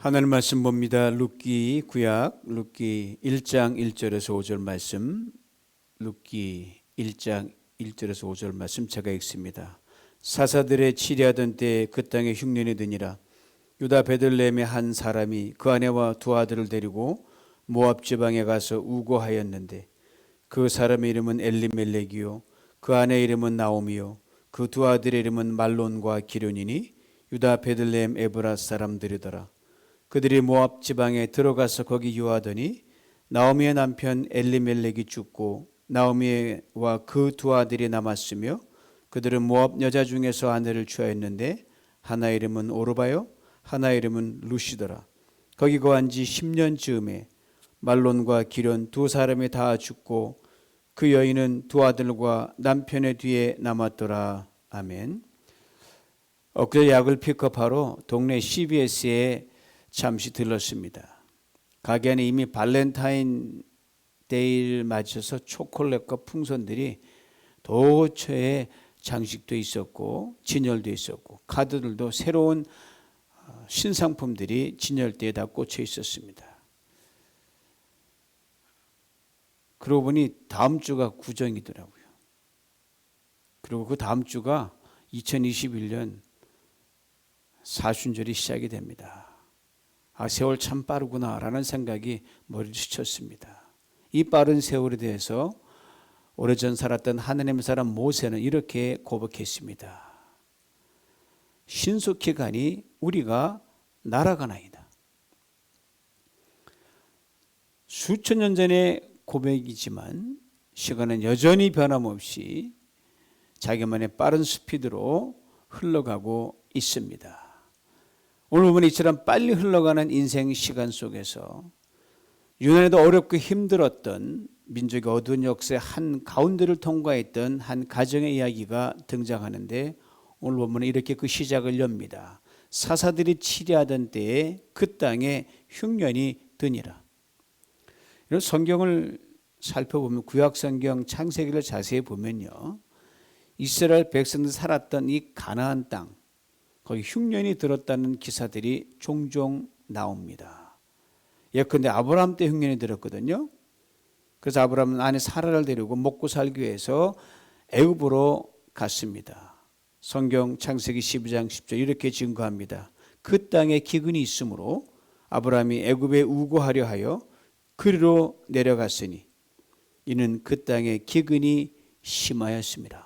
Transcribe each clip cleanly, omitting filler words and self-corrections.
하나님 말씀 봅니다. 룻기 구약 룻기 1장 1절에서 5절 말씀, 룻기 1장 1절에서 5절 말씀 제가 읽습니다. 사사들의 치리하던 때에 그 땅에 흉년이 드니라. 유다 베들레헴의 한 사람이 그 아내와 두 아들을 데리고 모압 지방에 가서 우고하였는데 그 사람의 이름은 엘리멜렉이요 그 아내의 이름은 나오미요 그 두 아들의 이름은 말론과 기련이니 유다 베들레헴 에브라 사람들이더라. 그들이 모압 지방에 들어가서 거기 유하더니 나오미의 남편 엘리멜렉이 죽고 나오미와 그 두 아들이 남았으며 그들은 모압 여자 중에서 아내를 취하였는데 하나 이름은 오르바요 하나 이름은 루시더라. 거기 거한 지 10년 즈음에 말론과 기련 두 사람이 다 죽고 그 여인은 두 아들과 남편의 뒤에 남았더라. 아멘. 엊그제 약을 픽업하러 동네 CBS에 잠시 들렀습니다. 가게 안에 이미 발렌타인 데이를 맞춰서 초콜릿과 풍선들이 도처에 장식돼 있었고 진열돼 있었고 카드들도 새로운 신상품들이 진열대에 다 꽂혀 있었습니다. 그러고 보니 다음 주가 구정이더라고요. 그리고 그 다음 주가 2021년 사순절이 시작이 됩니다. 아, 세월 참 빠르구나라는 생각이 머리를 스쳤습니다. 이 빠른 세월에 대해서 오래전 살았던 하나님의 사람 모세는 이렇게 고백했습니다. 신속히 가니 우리가 날아가나이다. 수천 년 전의 고백이지만 시간은 여전히 변함없이 자기만의 빠른 스피드로 흘러가고 있습니다. 오늘 보면 이처럼 빨리 흘러가는 인생 시간 속에서 유난히도 어렵고 힘들었던 민족의 어두운 역사의 한 가운데를 통과했던 한 가정의 이야기가 등장하는데 오늘 보면 이렇게 그 시작을 엽니다. 사사들이 치리하던 때에 그 땅에 흉년이 드니라. 이런 성경을 살펴보면 구약성경 창세기를 자세히 보면요, 이스라엘 백성들 살았던 이 가나안 땅, 거기 흉년이 들었다는 기사들이 종종 나옵니다. 예컨대 아브라함 때 흉년이 들었거든요. 그래서 아브라함은 아내 사라를 데리고 먹고 살기 위해서 애굽으로 갔습니다. 성경 창세기 12장 10절 이렇게 증거합니다. 그 땅에 기근이 있으므로 아브라함이 애굽에 우고하려 하여 그리로 내려갔으니 이는 그 땅에 기근이 심하였습니다.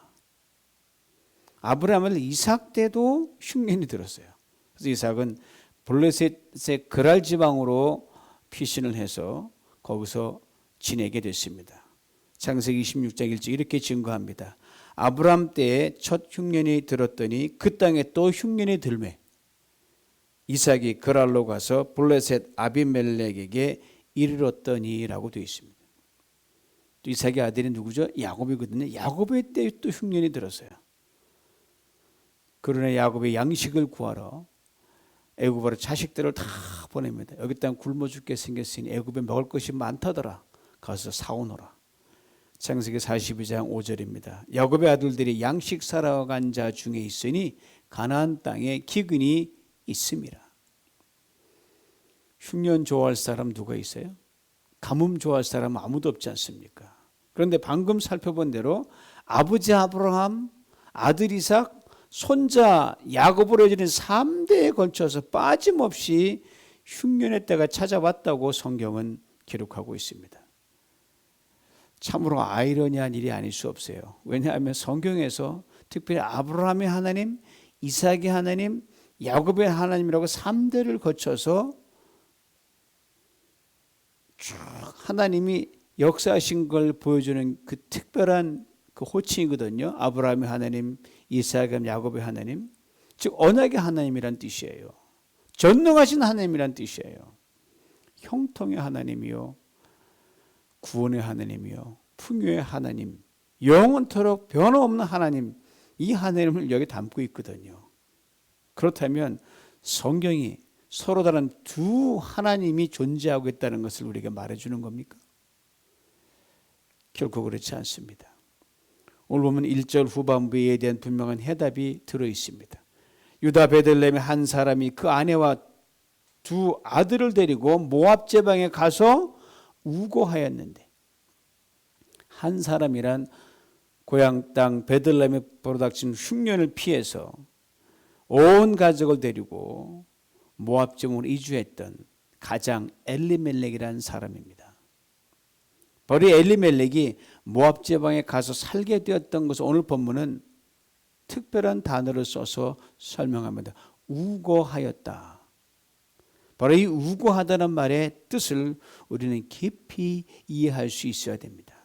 아브라함은 이삭 때도 흉년이 들었어요. 그래서 이삭은 블레셋의 그랄 지방으로 피신을 해서 거기서 지내게 됐습니다. 창세기 26장 1절 이렇게 증거합니다. 아브라함 때에 첫 흉년이 들었더니 그 땅에 또 흉년이 들매 이삭이 그랄로 가서 블레셋 아비멜렉에게 이르렀더니라고 되어 있습니다. 또 이삭의 아들이 누구죠? 야곱이거든요. 야곱의 때에 또 흉년이 들었어요. 그러나 야곱이 양식을 구하러 애굽으로 자식들을 다 보냅니다. 여기 땅 굶어 죽게 생겼으니 애굽에 먹을 것이 많다더라. 가서 사오너라. 창세기 42장 5절입니다. 야곱의 아들들이 양식 사러 간 자 중에 있으니 가나안 땅에 기근이 있음이라. 흉년 좋아할 사람 누가 있어요? 가뭄 좋아할 사람 아무도 없지 않습니까? 그런데 방금 살펴본 대로 아버지 아브라함, 아들 이삭, 손자 야곱으로 이어지는 3대에 걸쳐서 빠짐없이 흉년의 때가 찾아왔다고 성경은 기록하고 있습니다. 참으로 아이러니한 일이 아닐 수 없어요. 왜냐하면 성경에서 특별히 아브라함의 하나님, 이삭의 하나님, 야곱의 하나님이라고 3대를 거쳐서 쭉 하나님이 역사하신 걸 보여주는 그 특별한 그 호칭이거든요. 아브라함의 하나님, 이삭의 야곱의 하나님, 즉 언약의 하나님이란 뜻이에요. 전능하신 하나님이란 뜻이에요. 형통의 하나님이요, 구원의 하나님이요, 풍요의 하나님, 영원토록 변함없는 하나님, 이 하나님을 여기 담고 있거든요. 그렇다면 성경이 서로 다른 두 하나님이 존재하고 있다는 것을 우리에게 말해주는 겁니까? 결코 그렇지 않습니다. 오늘 보면 1절 후반부에 대한 분명한 해답이 들어있습니다. 유다 베들레헴의 한 사람이 그 아내와 두 아들을 데리고 모압 지방에 가서 우고하였는데, 한 사람이란 고향 땅 베들레헴에 벌어닥친 흉년을 피해서 온 가족을 데리고 모압 지방으로 이주했던 가장 엘리멜렉이라는 사람입니다. 바로 이 엘리멜렉이 모압 지방에 가서 살게 되었던 것을 오늘 본문은 특별한 단어를 써서 설명합니다. 우고하였다. 바로 이 우고하다는 말의 뜻을 우리는 깊이 이해할 수 있어야 됩니다.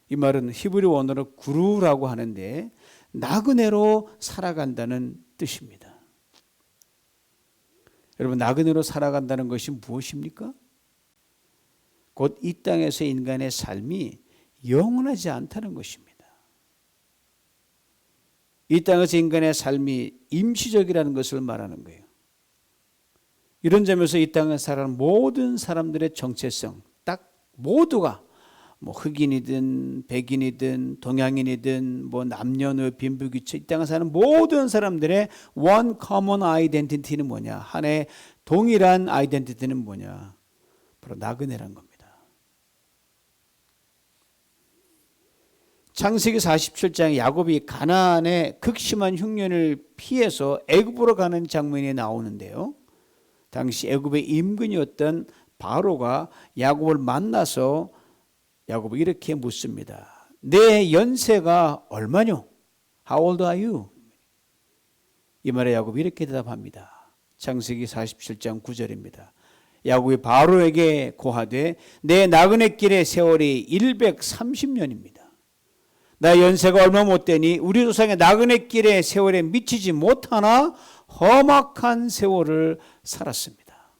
이 말은 히브리 원어로 구루라고 하는데 나그네로 살아간다는 뜻입니다. 여러분, 나그네로 살아간다는 것이 무엇입니까? 곧 이 땅에서 인간의 삶이 영원하지 않다는 것입니다. 이 땅에서 인간의 삶이 임시적이라는 것을 말하는 거예요. 이런 점에서 이 땅에 살아가는 모든 사람들의 정체성, 딱 모두가 흑인이든 백인이든 동양인이든 남녀노 빈부귀천, 이 땅에 사는 모든 사람들의 one common identity는 뭐냐? 하나의 동일한 아이덴티티는 뭐냐? 바로 나그네란 겁니다. 창세기 47장 야곱이 가나안의 극심한 흉년을 피해서 애굽으로 가는 장면이 나오는데요. 당시 애굽의 임금이었던 바로가 야곱을 만나서 야곱을 이렇게 묻습니다. 내 연세가 얼마뇨? How old are you? 이 말에 야곱이 이렇게 대답합니다. 창세기 47장 9절입니다. 야곱이 바로에게 고하되 내 나그네 길의 세월이 130년입니다. 나 연세가 얼마 못 되니 우리 조상의 나그네 길의 세월에 미치지 못하나 험악한 세월을 살았습니다.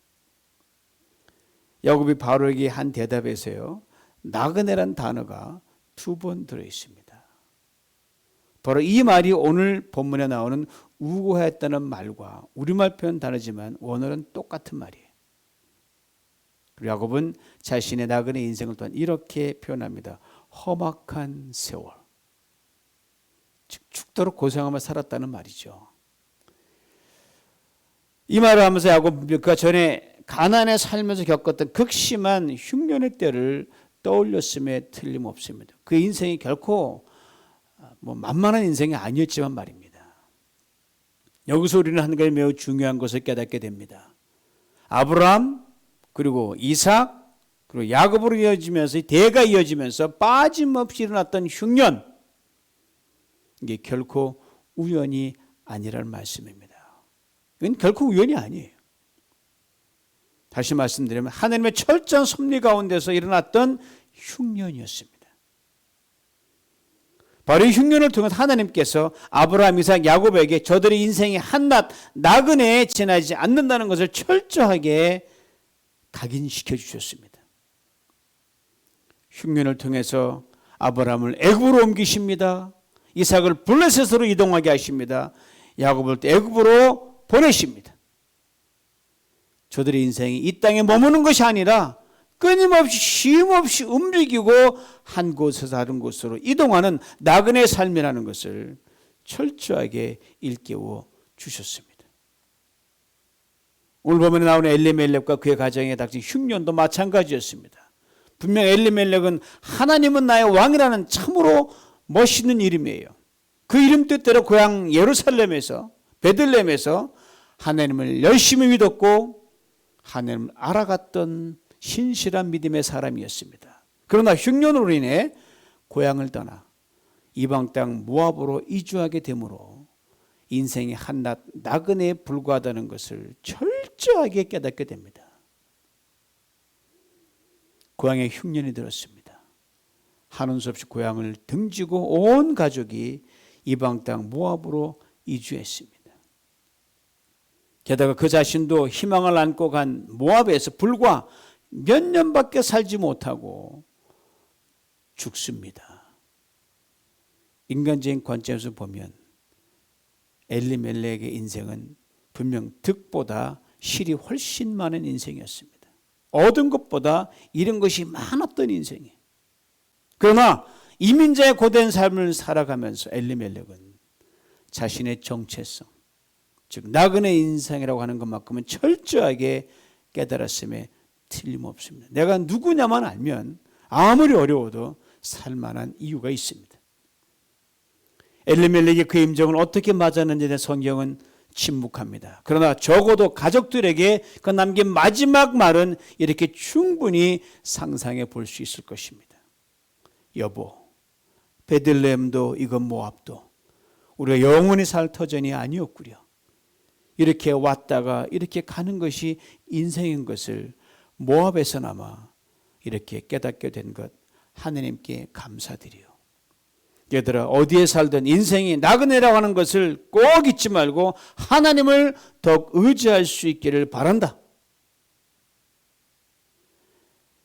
야곱이 바로에게 한 대답에서요, 나그네란 단어가 2번 들어있습니다. 바로 이 말이 오늘 본문에 나오는 우고하였다는 말과 우리말 표현 다르지만 원어는 똑같은 말이에요. 그리고 야곱은 자신의 나그네 인생을 또한 이렇게 표현합니다. 험악한 세월. 즉 죽도록 고생하며 살았다는 말이죠. 이 말을 하면서 야곱 그 전에 가나안에 살면서 겪었던 극심한 흉년의 때를 떠올렸음에 틀림없습니다. 그 인생이 결코 만만한 인생이 아니었지만 말입니다. 여기서 우리는 한 가지 매우 중요한 것을 깨닫게 됩니다. 아브라함 그리고 이삭 그리고 야곱으로 이어지면서 대가 이어지면서 빠짐없이 일어났던 흉년, 이게 결코 우연이 아니라는 말씀입니다. 이건 결코 우연이 아니에요. 다시 말씀드리면 하나님의 철저한 섭리 가운데서 일어났던 흉년이었습니다. 바로 이 흉년을 통해 하나님께서 아브라함, 이삭, 야곱에게 저들의 인생이 한낱 나그네에 지나지 않는다는 것을 철저하게 각인시켜 주셨습니다. 흉년을 통해서 아브라함을 애굽으로 옮기십니다. 이삭을 블레셋으로 이동하게 하십니다. 야곱을 애굽으로 보내십니다. 저들의 인생이 이 땅에 머무는 것이 아니라 끊임없이 쉼없이 움직이고 한 곳에서 다른 곳으로 이동하는 나그네 삶이라는 것을 철저하게 일깨워 주셨습니다. 오늘 본문에 나오는 엘리멜렉과 그의 가정에 닥친 흉년도 마찬가지였습니다. 분명 엘리멜렉은 하나님은 나의 왕이라는 참으로 멋있는 이름이에요. 그 이름 뜻대로 고향 예루살렘에서 베들레헴에서 하나님을 열심히 믿었고 하나님을 알아갔던 신실한 믿음의 사람이었습니다. 그러나 흉년으로 인해 고향을 떠나 이방 땅 모압으로 이주하게 되므로 인생이 한낱 나그네에 불과하다는 것을 철저하게 깨닫게 됩니다. 고향에 흉년이 들었습니다. 하는 수 없이 고향을 등지고 온 가족이 이방 땅 모압으로 이주했습니다. 게다가 그 자신도 희망을 안고 간 모압에서 불과 몇 년밖에 살지 못하고 죽습니다. 인간적인 관점에서 보면 엘리멜렉의 인생은 분명 득보다 실이 훨씬 많은 인생이었습니다. 얻은 것보다 잃은 것이 많았던 인생이에요. 그러나 이민자의 고된 삶을 살아가면서 엘리멜렉은 자신의 정체성, 즉 나그네 인생이라고 하는 것만큼은 철저하게 깨달았음에 틀림없습니다. 내가 누구냐만 알면 아무리 어려워도 살만한 이유가 있습니다. 엘리멜렉의 그 임종을 어떻게 맞았는지에 대해 성경은 침묵합니다. 그러나 적어도 가족들에게 그 남긴 마지막 말은 이렇게 충분히 상상해 볼 수 있을 것입니다. 여보, 베들레헴도 이건 모압도 우리가 영원히 살 터전이 아니었구려. 이렇게 왔다가 이렇게 가는 것이 인생인 것을 모압에서나마 이렇게 깨닫게 된 것 하느님께 감사드리요. 얘들아, 어디에 살든 인생이 나그네라고 하는 것을 꼭 잊지 말고 하나님을 더욱 의지할 수 있기를 바란다.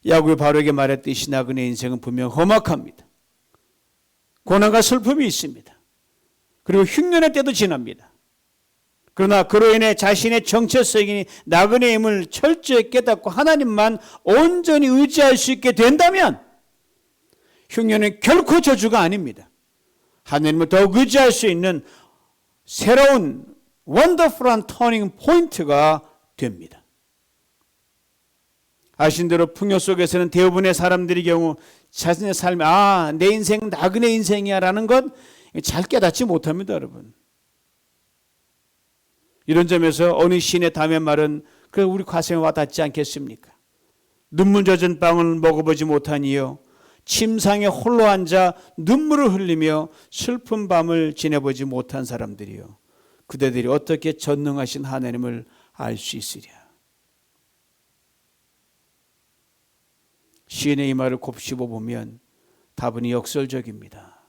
야곱이 바로에게 말했듯이 나그네 인생은 분명 험악합니다. 고난과 슬픔이 있습니다. 그리고 흉년의 때도 지납니다. 그러나 그로 인해 자신의 정체성인 나그네임을 철저히 깨닫고 하나님만 온전히 의지할 수 있게 된다면 흉년은 결코 저주가 아닙니다. 하나님을 더욱 의지할 수 있는 새로운 원더풀한 터닝 포인트가 됩니다. 아신 대로 풍요 속에서는 대부분의 사람들의 경우 자신의 삶이 내 인생 나그네 인생이야 라는 것 잘 깨닫지 못합니다. 여러분. 이런 점에서 어느 시인의 담의 말은 그 우리 가슴에 와닿지 않겠습니까? 눈물 젖은 빵을 먹어보지 못한 이여 침상에 홀로 앉아 눈물을 흘리며 슬픈 밤을 지내보지 못한 사람들이요 그대들이 어떻게 전능하신 하나님을 알 수 있으랴. 시인의 이 말을 곱씹어 보면 다분히 역설적입니다.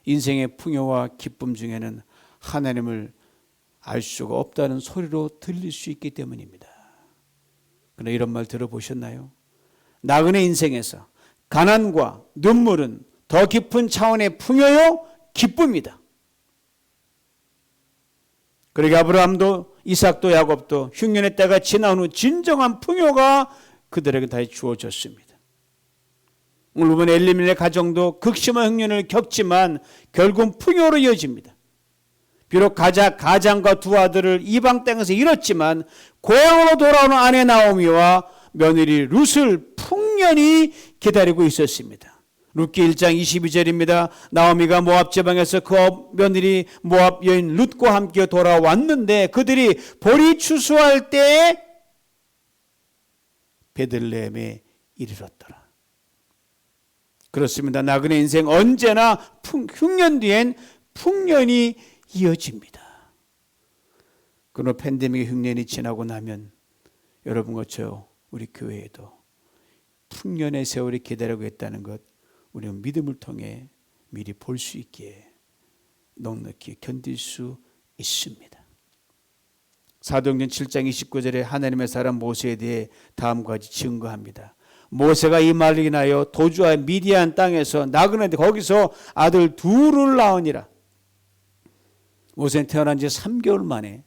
인생의 풍요와 기쁨 중에는 하나님을 알 수가 없다는 소리로 들릴 수 있기 때문입니다. 그러나 이런 말 들어보셨나요? 나그네 인생에서 가난과 눈물은 더 깊은 차원의 풍요요 기쁨이다. 그러게 아브라함도 이삭도 야곱도 흉년의 때가 지난 후 진정한 풍요가 그들에게 다시 주어졌습니다. 오늘 보면 엘리멜렉 가정도 극심한 흉년을 겪지만 결국 풍요로 이어집니다. 비록 가장과 두 아들을 이방 땅에서 잃었지만 고향으로 돌아오는 아내 나오미와 며느리 룻을 풍년히 기다리고 있었습니다. 룻기 1장 22절입니다. 나오미가 모압 지방에서 그 며느리 모압 여인 룻과 함께 돌아왔는데 그들이 보리 추수할 때에 베들레헴에 이르렀더라. 그렇습니다. 나그네 인생 언제나 흉년 뒤엔 풍년이 이어집니다. 그러나 팬데믹의 흉년이 지나고 나면 여러분과 저 우리 교회에도 풍년의 세월이 기다리고 있다는 것 우리는 믿음을 통해 미리 볼 수 있기에 넉넉히 견딜 수 있습니다. 사도행전 7장 29절에 하나님의 사람 모세에 대해 다음과 같이 증거합니다. 모세가 이 말을 인하여 도주와 미디안 땅에서 나그네인데 거기서 아들 둘을 낳으니라. 모세는 태어난 지 3개월 만에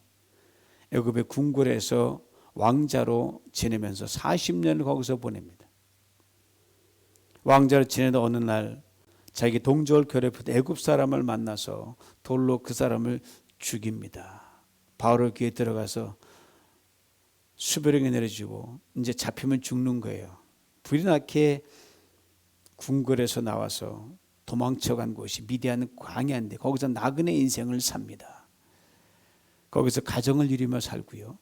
애굽의 궁궐에서 왕자로 지내면서 40년을 거기서 보냅니다. 왕자로 지내던 어느 날 자기 동족을 괴롭히던 애굽 사람을 만나서 돌로 그 사람을 죽입니다. 바로 귀에 들어가서 수벼령이 내려지고 이제 잡히면 죽는 거예요. 불이 나게 궁궐에서 나와서 도망쳐간 곳이 미디안 광야인데 거기서 나그네 인생을 삽니다. 거기서 가정을 이루며 살고요.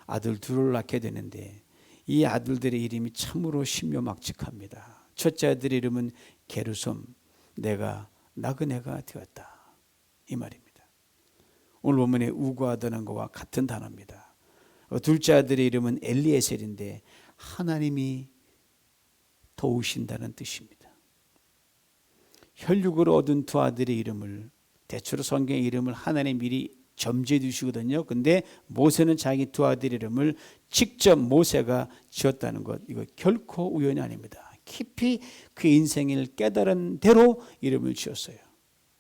아들 둘을 낳게 되는데 이 아들들의 이름이 참으로 신묘막측합니다. 첫째 아들의 이름은 게르솜, 내가 나그네가 되었다. 이 말입니다. 오늘 본문에 우고하다는 것과 같은 단어입니다. 둘째 아들의 이름은 엘리에셀인데 하나님이 도우신다는 뜻입니다. 혈육으로 얻은 두 아들의 이름을 대체로 성경의 이름을 하나님 미리 점지해 두시거든요. 근데 모세는 자기 두 아들의 이름을 직접 모세가 지었다는 것, 이거 결코 우연이 아닙니다. 깊이 그 인생을 깨달은 대로 이름을 지었어요.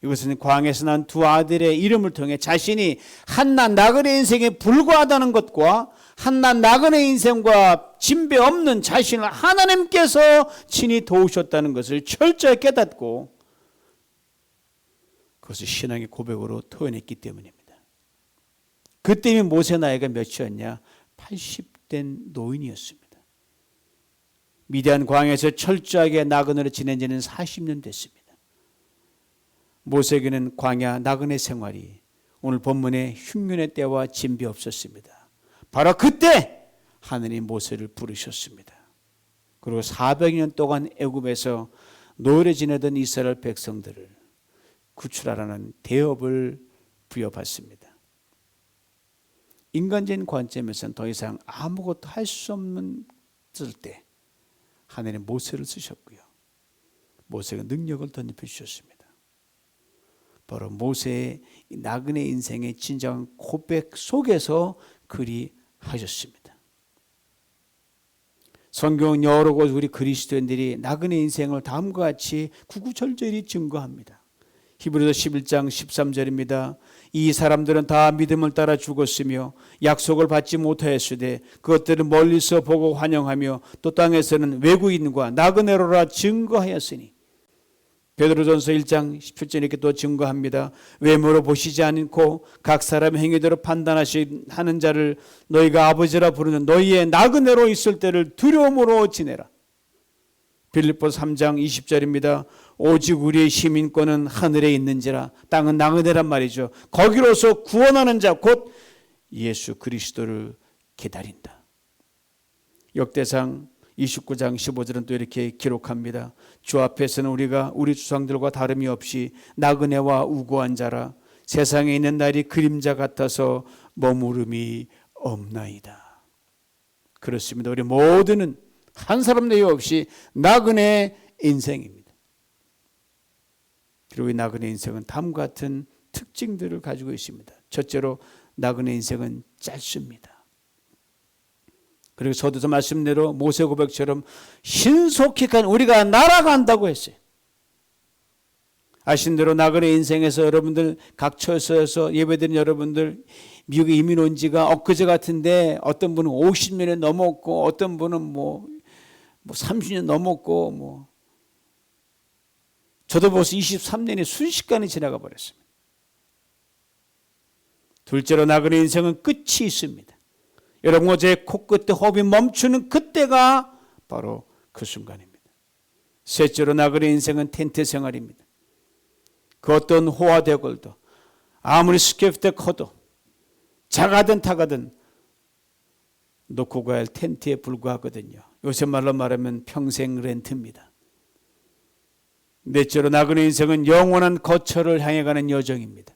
이것은 광야에서 난 두 아들의 이름을 통해 자신이 한낱 나그네 인생에 불과하다는 것과 한낱 나그네 인생과 진배 없는 자신을 하나님께서 친히 도우셨다는 것을 철저히 깨닫고 그것을 신앙의 고백으로 토해냈기 때문입니다. 그때 모세 나이가 몇이었냐? 80된 노인이었습니다. 미디안 광야에서 철저하게 나그네로 지낸 지는 40년 됐습니다. 모세에게는 광야 나그네 생활이 오늘 본문의 흉년의 때와 진비 없었습니다. 바로 그때 하느님 모세를 부르셨습니다. 그리고 400년 동안 애굽에서 노예로 지내던 이스라엘 백성들을 구출하라는 대업을 부여받습니다. 인간적인 관점에서는 더 이상 아무것도 할 수 없는 때 하나님 모세를 쓰셨고요. 모세가 능력을 덧입혀 주셨습니다. 바로 모세의 나그네 인생의 진정한 고백 속에서 그리 하셨습니다. 성경 여러 곳 우리 그리스도인들이 나그네 인생을 다음과 같이 구구절절히 증거합니다. 히브리서 11장 13절입니다. 이 사람들은 다 믿음을 따라 죽었으며 약속을 받지 못하였으되 그것들은 멀리서 보고 환영하며 또 땅에서는 외국인과 나그네로라 증거하였으니. 베드로전서 1장 17절 이렇게 또 증거합니다. 외모로 보시지 않고 각 사람의 행위대로 판단하는 자를 너희가 아버지라 부르는 너희의 나그네로 있을 때를 두려움으로 지내라. 빌립보서 3장 20절입니다. 오직 우리의 시민권은 하늘에 있는지라. 땅은 나그네란 말이죠. 거기로서 구원하는 자 곧 예수 그리스도를 기다린다. 역대상 29장 15절은 또 이렇게 기록합니다. 주 앞에서는 우리가 우리 조상들과 다름이 없이 나그네와 우고한 자라. 세상에 있는 날이 그림자 같아서 머무름이 없나이다. 그렇습니다. 우리 모두는 한 사람 내외 없이 나그네 인생입니다. 그리고 이 나그네 인생은 다음과 같은 특징들을 가지고 있습니다. 첫째로 나그네 인생은 짧습니다. 그리고 서두서 말씀대로 모세 고백처럼 신속히 우리가 날아간다고 했어요. 아신 대로 나그네 인생에서 여러분들 각처에서 예배드린 여러분들 미국에 이민 온 지가 엊그제 같은데 어떤 분은 50년이 넘었고 어떤 분은 뭐 30년 넘었고 저도 벌써 23년이 순식간에 지나가 버렸습니다. 둘째로 나그네 인생은 끝이 있습니다. 여러분 어제 코끝에 호흡이 멈추는 그때가 바로 그 순간입니다. 셋째로 나그네 인생은 텐트 생활입니다. 그 어떤 호화대걸도 아무리 스케프트 커도 작아든 타가든 놓고 가야 할 텐트에 불과하거든요. 요새 말로 말하면 평생 렌트입니다. 넷째로 나그네 인생은 영원한 거처를 향해 가는 여정입니다.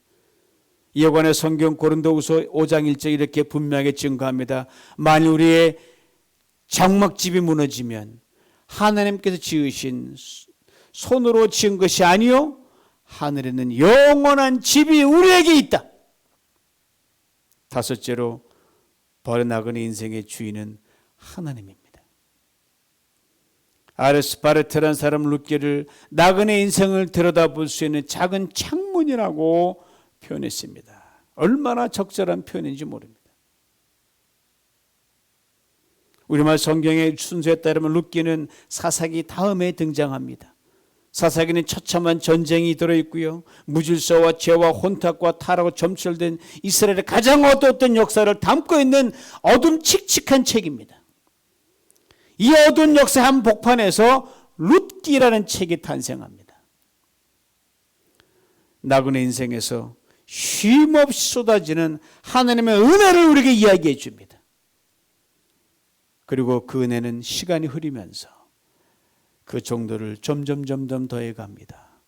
이에 관해 성경 고린도후서 5장 1절 이렇게 분명하게 증거합니다. 만일 우리의 장막집이 무너지면 하나님께서 지으신 손으로 지은 것이 아니요 하늘에는 영원한 집이 우리에게 있다. 다섯째로 버려나가는 인생의 주인은 하나님입니다. 아레스 바르트라는 사람 룻기를 나그네 인생을 들여다볼 수 있는 작은 창문이라고 표현했습니다. 얼마나 적절한 표현인지 모릅니다. 우리말 성경의 순서에 따르면 룻기는 사사기 다음에 등장합니다. 사사기는 처참한 전쟁이 들어있고요. 무질서와 죄와 혼탁과 타락으로 점철된 이스라엘의 가장 어두웠던 역사를 담고 있는 어둠칙칙한 책입니다. 이 어두운 역사의 한 복판에서 룻기라는 책이 탄생합니다. 나그네 인생에서 쉼없이 쏟아지는 하나님의 은혜를 우리에게 이야기해 줍니다. 그리고 그 은혜는 시간이 흐르면서 그 정도를 점점 더해갑니다.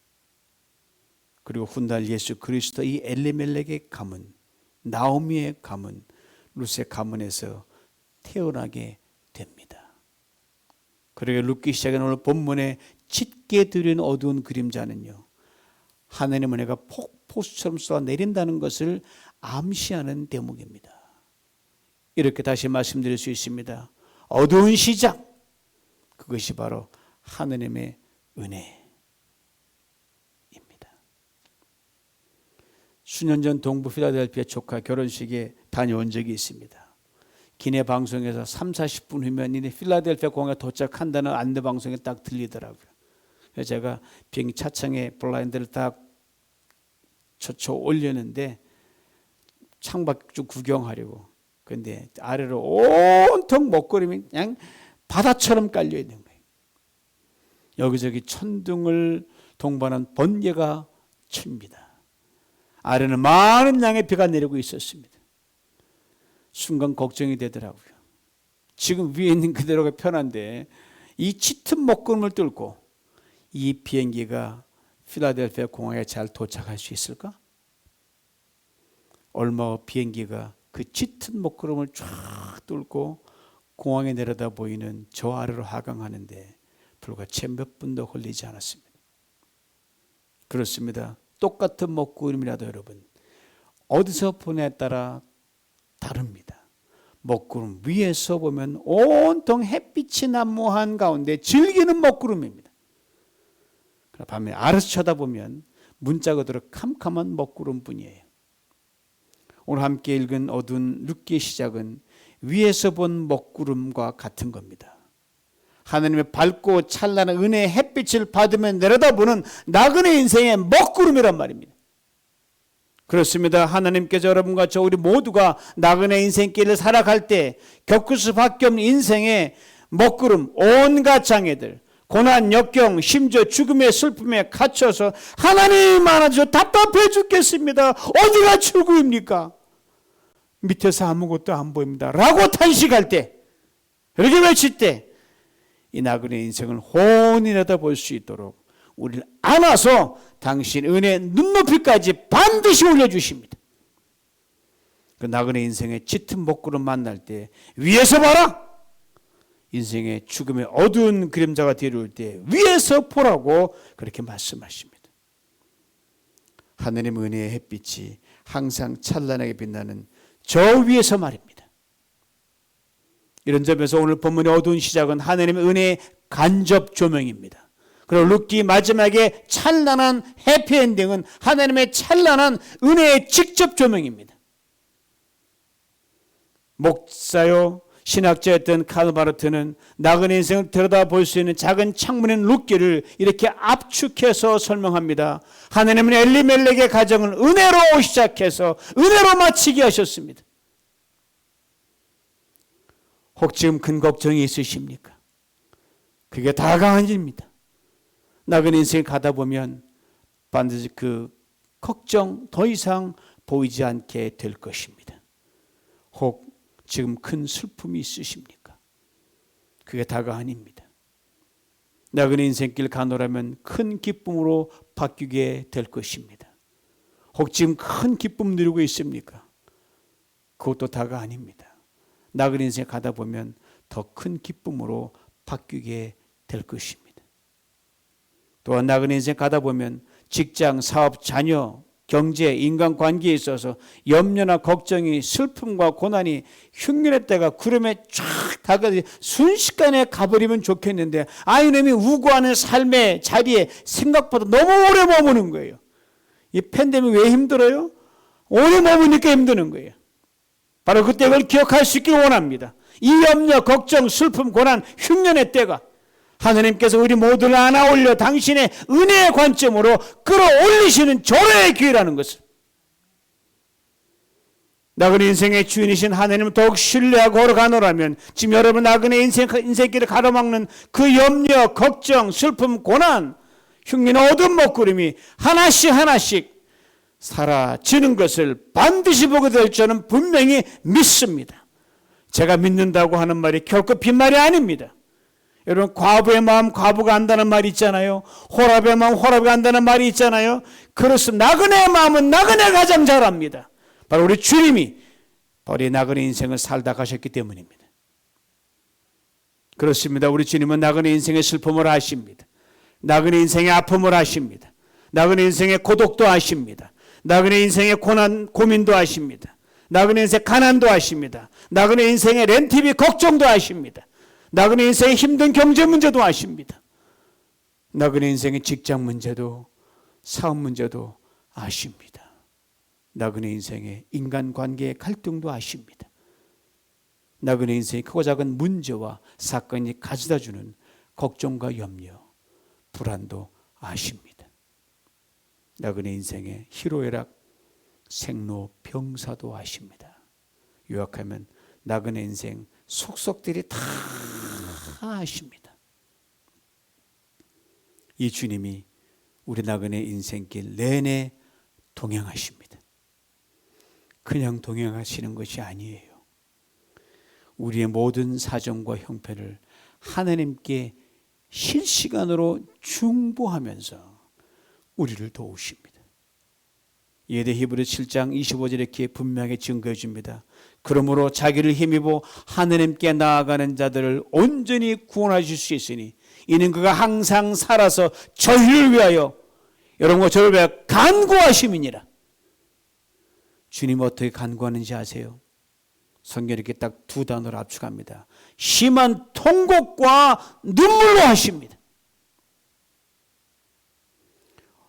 그리고 훗날 예수 그리스도 이 엘리멜렉의 가문, 나오미의 가문, 룻의 가문에서 태어나게 됩니다. 그리고 룻기 시작은 오늘 본문에 짙게 들인 어두운 그림자는요, 하나님의 은혜가 폭포수처럼 쏟아 내린다는 것을 암시하는 대목입니다. 이렇게 다시 말씀드릴 수 있습니다. 어두운 시작, 그것이 바로 하나님의 은혜입니다. 수년 전 동부 필라델피아 조카 결혼식에 다녀온 적이 있습니다. 기내 방송에서 30-40분 후면 이 필라델피아 공항에 도착한다는 안내 방송이 딱 들리더라고요. 그래서 제가 비행기 차창에 블라인드를 딱 젖혀 올렸는데 창밖 쭉 구경하려고. 근데 아래로 온통 먹구름이 그냥 바다처럼 깔려 있는 거예요. 여기저기 천둥을 동반한 번개가 칩니다. 아래는 많은 양의 비가 내리고 있었습니다. 순간 걱정이 되더라고요. 지금 위에 있는 그대로가 편한데 이 짙은 먹구름을 뚫고 이 비행기가 필라델피아 공항에 잘 도착할 수 있을까? 얼마 후 비행기가 그 짙은 먹구름을 쫙 뚫고 공항에 내려다 보이는 저 아래로 하강하는데 불과 채 몇 분도 걸리지 않았습니다. 그렇습니다. 똑같은 먹구름이라도 여러분 어디서 보냐에 따라 다릅니다. 먹구름 위에서 보면 온통 햇빛이 난무한 가운데 즐기는 먹구름입니다. 밤에 아래서 쳐다보면 문자 그대로 캄캄한 먹구름뿐이에요. 오늘 함께 읽은 어두운 룻기의 시작은 위에서 본 먹구름과 같은 겁니다. 하나님의 밝고 찬란한 은혜의 햇빛을 받으며 내려다보는 나그네 인생의 먹구름이란 말입니다. 그렇습니다. 하나님께서 여러분과 저 우리 모두가 나그네 인생길을 살아갈 때 겪을 수밖에 없는 인생의 먹구름, 온갖 장애들, 고난, 역경, 심지어 죽음의 슬픔에 갇혀서 하나님 안아주셔 답답해 죽겠습니다. 어디가 출구입니까? 밑에서 아무것도 안 보입니다. 라고 탄식할 때, 이렇게 외칠 때 이 나그네 인생을 혼이 내다볼 수 있도록 우리를 안아서 당신 은혜 눈높이까지 반드시 올려주십니다. 그 나그네 인생의 짙은 먹구름 만날 때 위에서 봐라! 인생의 죽음의 어두운 그림자가 뒤를 때 위에서 보라고 그렇게 말씀하십니다. 하느님 은혜의 햇빛이 항상 찬란하게 빛나는 저 위에서 말입니다. 이런 점에서 오늘 본문의 어두운 시작은 하느님의 은혜의 간접 조명입니다. 그리고 룻기 마지막에 찬란한 해피엔딩은 하나님의 찬란한 은혜의 직접 조명입니다. 목사요 신학자였던 칼 바르트는 나그네 인생을 들여다볼 수 있는 작은 창문의 룻기를 이렇게 압축해서 설명합니다. 하나님은 엘리멜렉의 가정을 은혜로 시작해서 은혜로 마치게 하셨습니다. 혹 지금 큰 걱정이 있으십니까? 그게 다가 아닙니다. 나그네 인생을 가다 보면 반드시 그 걱정 더 이상 보이지 않게 될 것입니다. 혹 지금 큰 슬픔이 있으십니까? 그게 다가 아닙니다. 나그네 인생길 가노라면 큰 기쁨으로 바뀌게 될 것입니다. 혹 지금 큰 기쁨 누리고 있습니까? 그것도 다가 아닙니다. 나그네 인생 가다 보면 더 큰 기쁨으로 바뀌게 될 것입니다. 또한 나그네 인생 가다 보면 직장, 사업, 자녀, 경제, 인간관계에 있어서 염려나 걱정이 슬픔과 고난이 흉년의 때가 구름에 쫙 다가서 순식간에 가버리면 좋겠는데 아이놈이 우고하는 삶의 자리에 생각보다 너무 오래 머무는 거예요. 이 팬데믹 왜 힘들어요? 오래 머무니까 힘드는 거예요. 바로 그때 그걸 기억할 수 있기를 원합니다. 이 염려, 걱정, 슬픔, 고난, 흉년의 때가 하나님께서 우리 모두를 안아 올려 당신의 은혜의 관점으로 끌어올리시는 조례의 기회라는 것을 나그네 인생의 주인이신 하나님을 더욱 신뢰하고 걸어가노라면 지금 여러분 나그네 인생길을 가로막는 그 염려, 걱정, 슬픔, 고난, 흉년, 어두운 먹구름이 하나씩 사라지는 것을 반드시 보게 될 줄은 분명히 믿습니다. 제가 믿는다고 하는 말이 결코 빈말이 아닙니다. 여러분 과부의 마음 과부가 안다는 말이 있잖아요. 호랍의 마음 호랍이 안다는 말이 있잖아요. 그렇습니다. 나그네의 마음은 나그네가 가장 잘 압니다. 바로 우리 주님이 바로 이 나그네 인생을 살다 가셨기 때문입니다. 그렇습니다. 우리 주님은 나그네 인생의 슬픔을 아십니다. 나그네 인생의 아픔을 아십니다. 나그네 인생의 고독도 아십니다. 나그네 인생의 고난, 고민도 아십니다. 나그네 인생의 가난도 아십니다. 나그네 인생의 렌트비 걱정도 아십니다. 나그네 인생의 힘든 경제 문제도 아십니다. 나그네 인생의 직장 문제도 사업 문제도 아십니다. 나그네 인생의 인간관계의 갈등도 아십니다. 나그네 인생의 크고 작은 문제와 사건이 가져다주는 걱정과 염려, 불안도 아십니다. 나그네 인생의 희로애락, 생로병사도 하십니다. 요약하면 나그네 인생 속속들이 다 하십니다. 이 주님이 우리 나그네 인생길 내내 동행하십니다. 그냥 동행하시는 것이 아니에요. 우리의 모든 사정과 형편을 하나님께 실시간으로 중보하면서 우리를 도우십니다. 이에 대해 히브리 7장 25절에 이렇게 분명히 증거해 줍니다. 그러므로 자기를 힘입어 하나님께 나아가는 자들을 온전히 구원하실 수 있으니 이는 그가 항상 살아서 저희를 위하여 여러분과 저를 위하여 간구하심이니라. 주님 어떻게 간구하는지 아세요? 성경에 이렇게 딱 두 단어를 압축합니다. 심한 통곡과 눈물로 하십니다.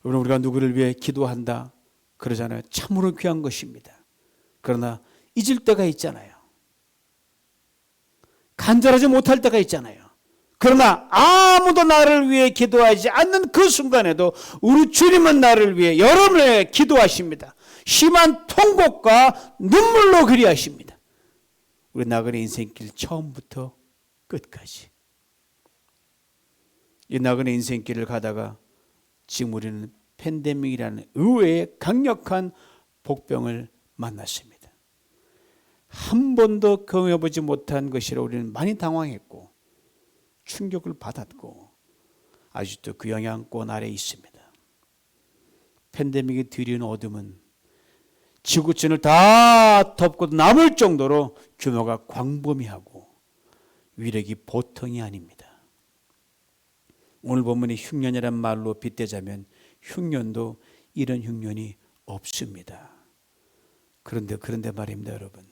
여러분, 우리가 누구를 위해 기도한다 그러잖아요. 참으로 귀한 것입니다. 그러나 잊을 때가 있잖아요. 간절하지 못할 때가 있잖아요. 그러나 아무도 나를 위해 기도하지 않는 그 순간에도 우리 주님은 나를 위해 여러분을 위해 기도하십니다. 심한 통곡과 눈물로 그리하십니다. 우리 나그네 인생길 처음부터 끝까지. 이 나그네 인생길을 가다가 지금 우리는 팬데믹이라는 의외의 강력한 복병을 만났습니다. 한 번도 경험해보지 못한 것이라 우리는 많이 당황했고 충격을 받았고 아직도 그 영향권 아래에 있습니다. 팬데믹이 들이는 어둠은 지구촌을 다 덮고 남을 정도로 규모가 광범위하고 위력이 보통이 아닙니다. 오늘 본문의 흉년이란 말로 빗대자면 흉년도 이런 흉년이 없습니다. 그런데 말입니다, 여러분.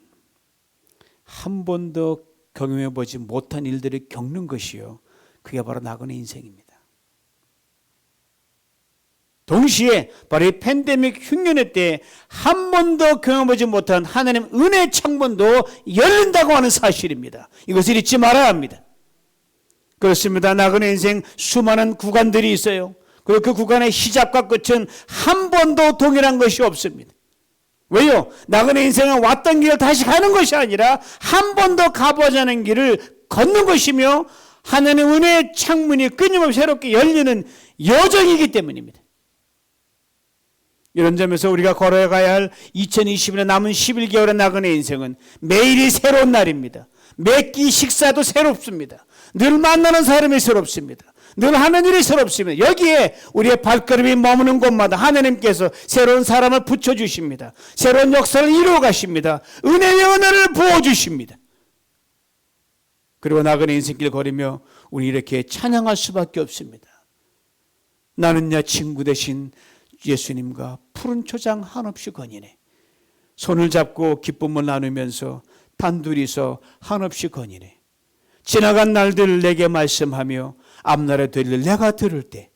한 번도 경험해보지 못한 일들을 겪는 것이요, 그게 바로 나그네 인생입니다. 동시에 바로 이 팬데믹 흉년의 때에 한 번도 경험하지 못한 하나님 은혜의 창문도 열린다고 하는 사실입니다. 이것을 잊지 말아야 합니다. 그렇습니다. 나그네 인생 수많은 구간들이 있어요. 그리고 그 구간의 시작과 끝은 한 번도 동일한 것이 없습니다. 왜요? 나그네 인생은 왔던 길을 다시 가는 것이 아니라 한 번 더 가보자는 길을 걷는 것이며 하나님 은혜의 창문이 끊임없이 새롭게 열리는 여정이기 때문입니다. 이런 점에서 우리가 걸어가야 할 2020년에 남은 11개월의 나그네 인생은 매일이 새로운 날입니다. 매 끼 식사도 새롭습니다. 늘 만나는 사람이 새롭습니다. 늘 하는 일이 새롭습니다. 여기에 우리의 발걸음이 머무는 곳마다 하나님께서 새로운 사람을 붙여주십니다. 새로운 역사를 이루어 가십니다. 은혜의 은혜를 부어주십니다. 그리고 나그네 인생길 걸으며 우리 이렇게 찬양할 수밖에 없습니다. 나는 야 친구 대신 예수님과 푸른 초장 한없이 거니네. 손을 잡고 기쁨을 나누면서 단둘이서 한없이 거니네. 지나간 날들 내게 말씀하며 앞날에 될 일 내가 들을 때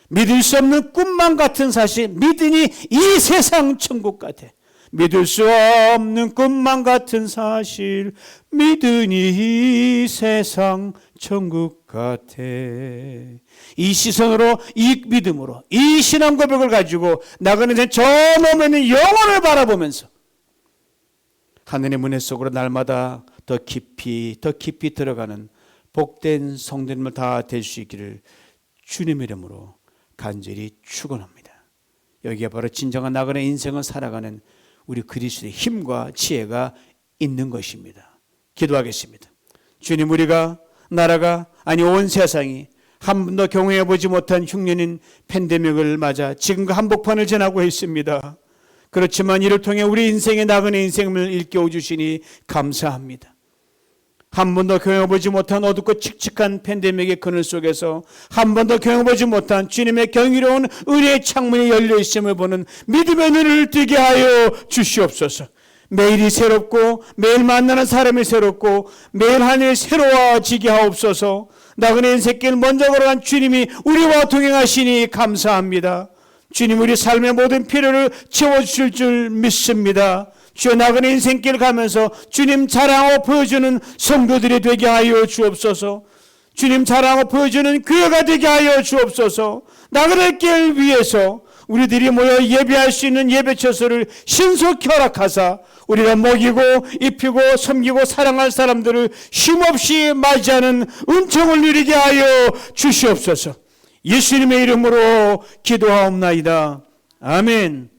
믿을 수 없는 꿈만 같은 사실 믿으니 이 세상 천국 같아. 믿을 수 없는 꿈만 같은 사실 믿으니 이 세상 천국 같아. 이 시선으로, 이 믿음으로, 이 신앙 고백을 가지고 나그네 인생 저 넘어 있는 영혼을 바라보면서 하늘의 문의 속으로 날마다 더 깊이 들어가는 복된 성도님을 다 될 수 있기를 주님의 이름으로 간절히 축원합니다. 여기에 바로 진정한 나그네 인생을 살아가는 우리 그리스도의 힘과 지혜가 있는 것입니다. 기도하겠습니다. 주님, 우리가, 나라가, 아니 온 세상이 한 번도 경험해보지 못한 흉년인 팬데믹을 맞아 지금과 한복판을 지나고 있습니다. 그렇지만 이를 통해 우리 인생의 나그네 인생을 일깨워 주시니 감사합니다. 한 번도 경험해보지 못한 어둡고 칙칙한 팬데믹의 그늘 속에서 한 번도 경험해보지 못한 주님의 경이로운 은혜의 창문이 열려있음을 보는 믿음의 눈을 뜨게 하여 주시옵소서. 매일이 새롭고 매일 만나는 사람이 새롭고 매일 하늘이 새로워지게 하옵소서. 나그네 인생길 먼저 걸어간 주님이 우리와 동행하시니 감사합니다. 주님, 우리 삶의 모든 필요를 채워주실 줄 믿습니다. 주여, 나그네 인생길 가면서 주님 자랑하고 보여주는 성도들이 되게 하여 주옵소서. 주님 자랑하고 보여주는 교회가 되게 하여 주옵소서. 나그네 길 위에서 우리들이 모여 예배할 수 있는 예배처소를 신속히 허락하사 우리가 먹이고 입히고 섬기고 사랑할 사람들을 쉼없이 맞이하는 은총을 누리게 하여 주시옵소서. 예수님의 이름으로 기도하옵나이다. 아멘.